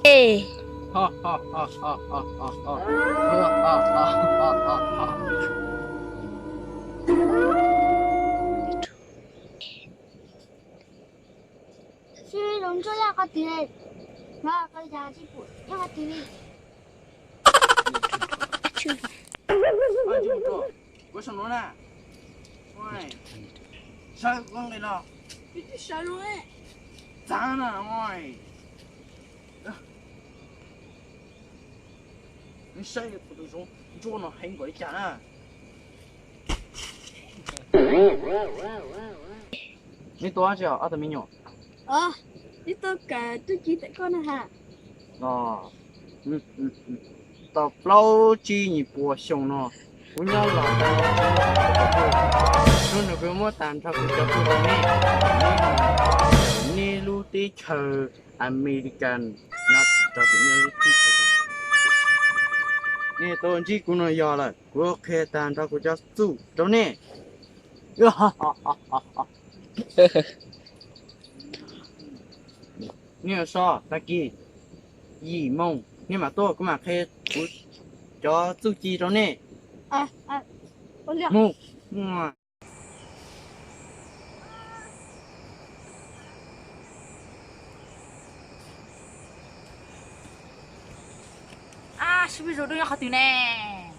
Ê,是龙舟要个敌人，那个家吉普要个敌人。chưa. 哎，这个，为什么呢？喂，啥光来了？你这啥人哎？咋了？喂，你谁不都说捉了很过的家呢？你多少钱？阿德米牛？哦，你都改都记得过呢哈。哦，到老几你不凶了，我要老的，说那个么单他不叫不懂你路的车，American，那到底那地方，你到几个人要了，我开单他不叫走，懂呢？哟哈哈哈哈哈！你说大鸡，一梦，你嘛多干嘛开不叫走几种呢？哎，我俩。木，À, sao bây giờ tôi học từ nè.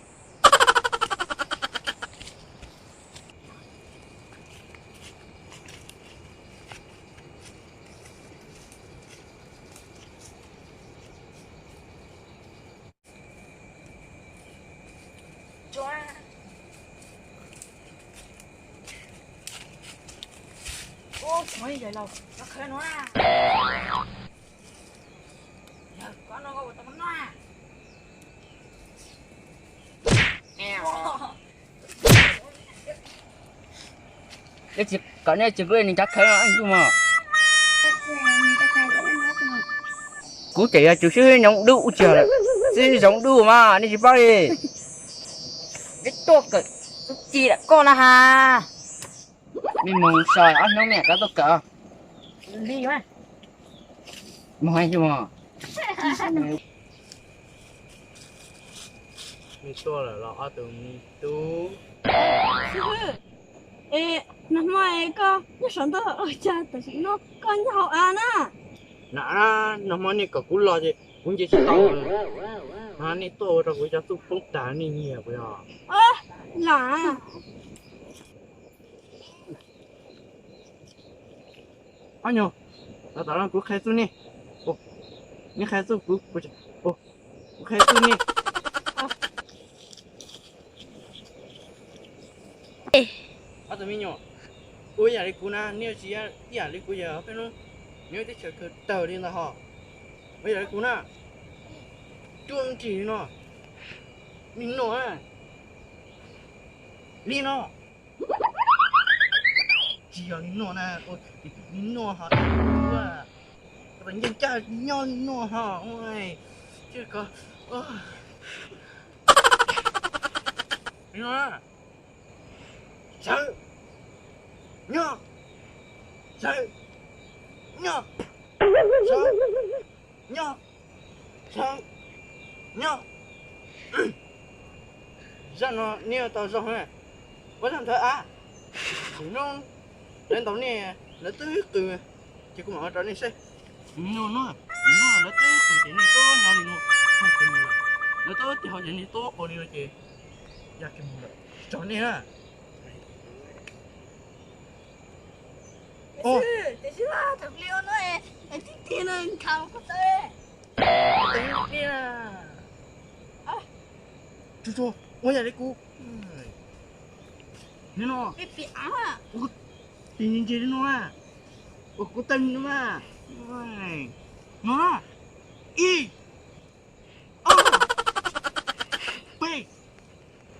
我可以了，我可以了。呀，刚那个我怎么弄啊？你只搞那几个人家开了安住嘛？估计啊，就是弄đủ chưa了，是弄đủ mà,你chỉ bao đi. Cái to cực, chỉ là con là ha. Mình mong soi ăn nó mẹ cái to cỡ. Đi mà. Mong hay chưa mà. 你错了，老阿东，你都。师傅，诶，那么一个，你上到我家的是喏，干你好安呐。那么你个古老的，我就知道了。那你多少回家做风单的你也不要。啊，懒。阿牛，那当然不开除你。哦，你开除不是？哦，我开除你。阿怎么样？我也来姑娘，你要是也来姑爷，反正你要得吃个豆的了哈。我也来姑娘，中几呢？你弄啊？你弄？只要你弄呢，你弄哈，哇，人家要弄哈，喂，这个啊，你弄啊？走，尿，走，尿，走，尿，走，尿。让nó nhiều tao rồi hả? Có thằng thợ à? Chỉ nó đến tao nè, nó tới từ chỉ cũng ở đó này xe. Nó nó tới từ cái này to nhỏ đi nó, không cái mù rồi. Nó tới thì họ nhận đi to ở đi rồi chị. Dạ cái mù rồi. Chọn đi ha. Ô. Thế chứ là thật liêu nó ấy, cái tiền nó khám có tê. Tính đi à. Chú, ôi nhà đấy cô. Nè nó. Cái biển à? Tình nhìn chị đi nó à. Ủa cô tình nữa mà. Ôi. Nó. Y. Ô. B.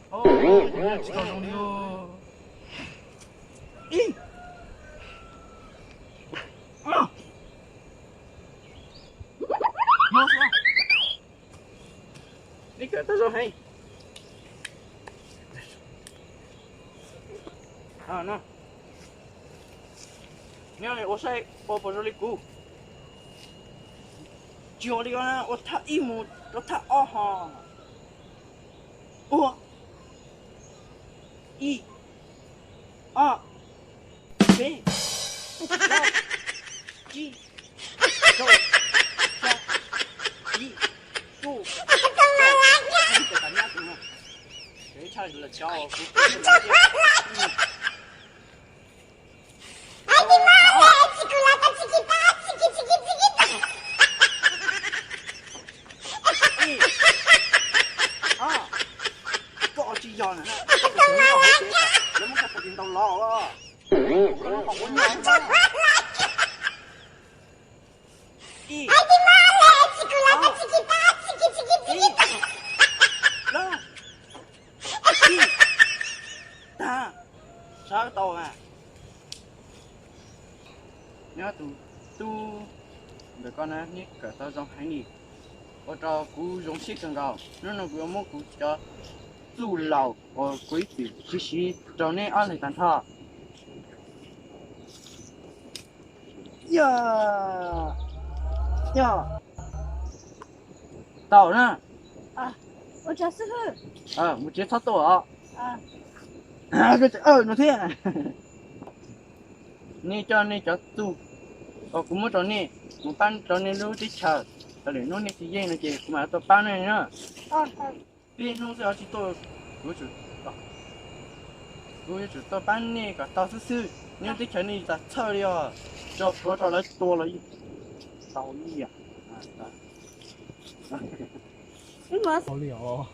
Ô. Chỉ còn đồng đi ô. Y. Ô. Nó sao? Đi cả tao rồi hay. À nó. Nè này ô xe ô bò rồi đi cú. 叫你呢，我他一亩都他二哈。我一、二、三、四、五、六、七、八、九、十。这大家听嘛，这差就是叫我不不了解。cho nè, nó muốn cắt tiền tàu lò á, nó không có nhiều đâu. Đi. Đó. Đi. Ta. Sao tàu à? Nhớ tu để con á, nhớ cả tao giống hai nhỉ. Ở cho cú giống xích càng cao, nó vừa mua cú cho dù lầu ở quý vị chỉ sĩ cho nên ăn lại tàn thọ. Tao nè. À, tôi chưa sư phụ. Một chiếc thắt tổ à? Nó thế à? Nè cho tu. Cũng muốn cho nè, một pan cho nè lúc đi chờ. Để nó nè thì dễ nó chỉ mà tao pan này nữa. Vì nó sẽ chỉ tôi tôi chỉ tôi bán nè cả tao sư nhưng cái chuyện này ta chơi đi à cho nó cho lấy to lấy tao đi à好了哦。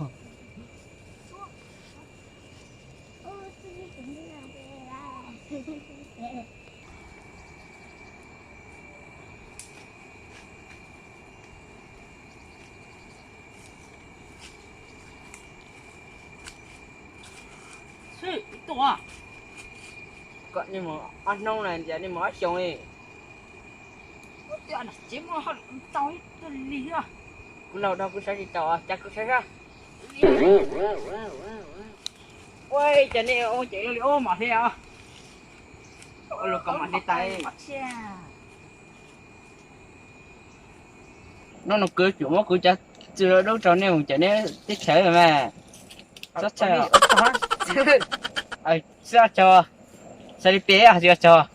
是多啊，个你么啊弄人家你么啊凶诶，我呀，那节目好到这里啊。老道不啥去找啊，加个啥啥。喂，这里我这里我马去啊，我路干嘛去带？nó cứ chủ nó cứ cho chưa đâu cho nên cho nên tiếp theo rồi mà rất chờ sao cho sao đi bé à chưa cho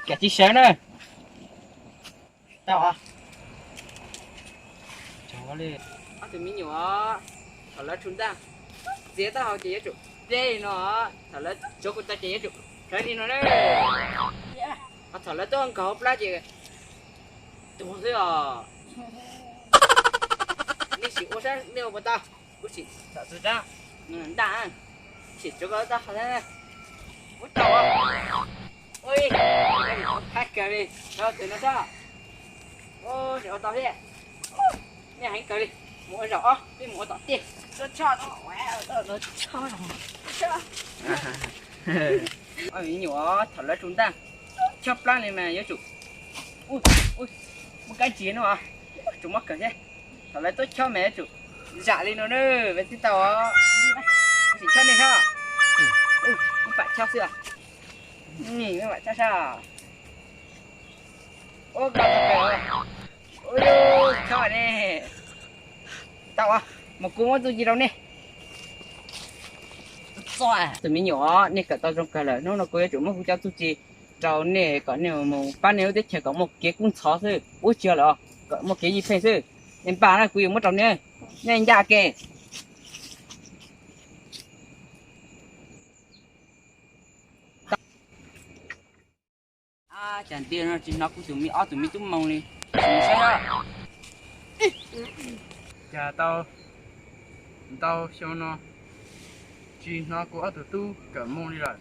cái chi sáng nữa tao à cho đi tụi mình nhỏ thằng lá chúng ta dễ tao chỉ chủ dễ nó thằng lá chỗ của ta chỉ chủ cái gì nó đấy thằng lá tôi ăn cậu lá gì tụi thế à你洗我身六不到，不洗小智障，大洗这个大好像我找啊，喂，太可怜，然后等那啥，我找到这，你还可怜，我找啊，你我找地，这差到我要这差了，是吧？哎，你我头来中弹，吃不烂的嘛有主，喂，我该接呢嘛，怎么可怜？thằng lấy tôi cho mẹ chủ dạ lên nó nữa về tiếp tàu á chỉ cho này ha không phải cho xưa nhỉ không phải cho sao ô gặp cái ôi呦cho này tàu à một cú mất gì đâu nè rồi tụi mình nhỏ nè cả tao trong cái là nó có chủ mất cho tôi chỉ trâu nè có nếu mà ban nếu để chơi có một cái cũng khó thôi ôi chưa là có một cái gì phải thôi em bà là quý mất trong nè nên ra kề à chẳng tiền nó chỉ nó cũng tụi mình tụi mông đi chả tao xem nó chỉ nó cũng ở từ tu cả mông đi rồi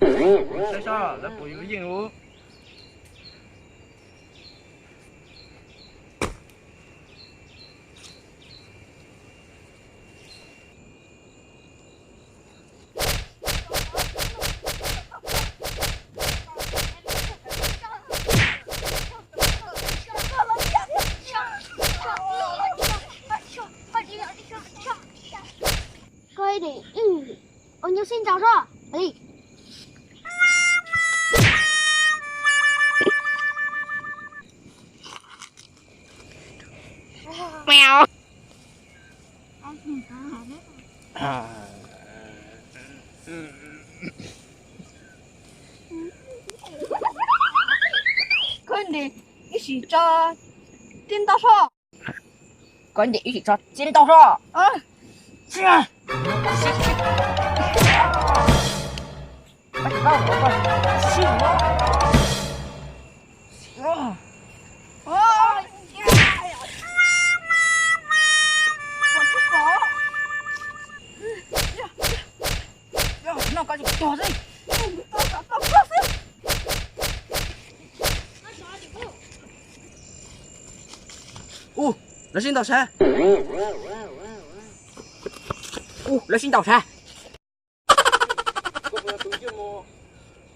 sao là bùi cái gì nữa Coi đi, ôi nhớ xin chào cho, đi. 起找颠倒上。跟你一起抓剪刀手。是啊，快帮我吧，是我。哦，呀，我去搞。那赶紧躲着。哦，热心到车。热心倒茶。个不要动节目，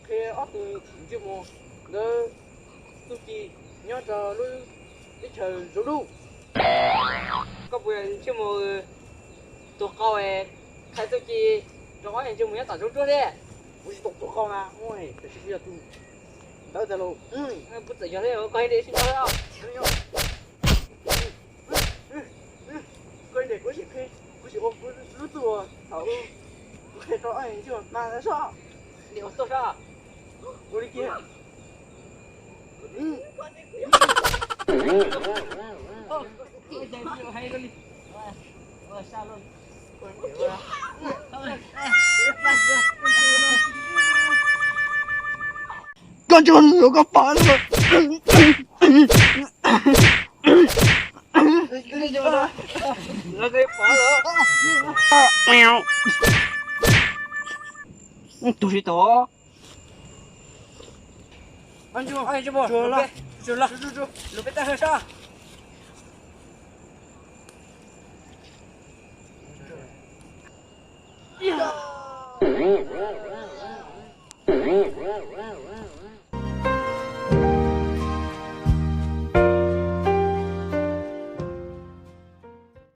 开阿动节目，那自己要找路一条走路。个不要节目多高诶，开手机，这玩意节目要打周做的。不是多高吗？喂，这是不要动。到这喽，不怎样的，我快点去找了。快点过去开，不是我不是入座，好，我开到按就马上。你要多少？我的天！还有个你，我下楼，感觉有个烦了。那个爬了。喵。多许多。安住，哎，这不，走了，走了，走。路边带和尚。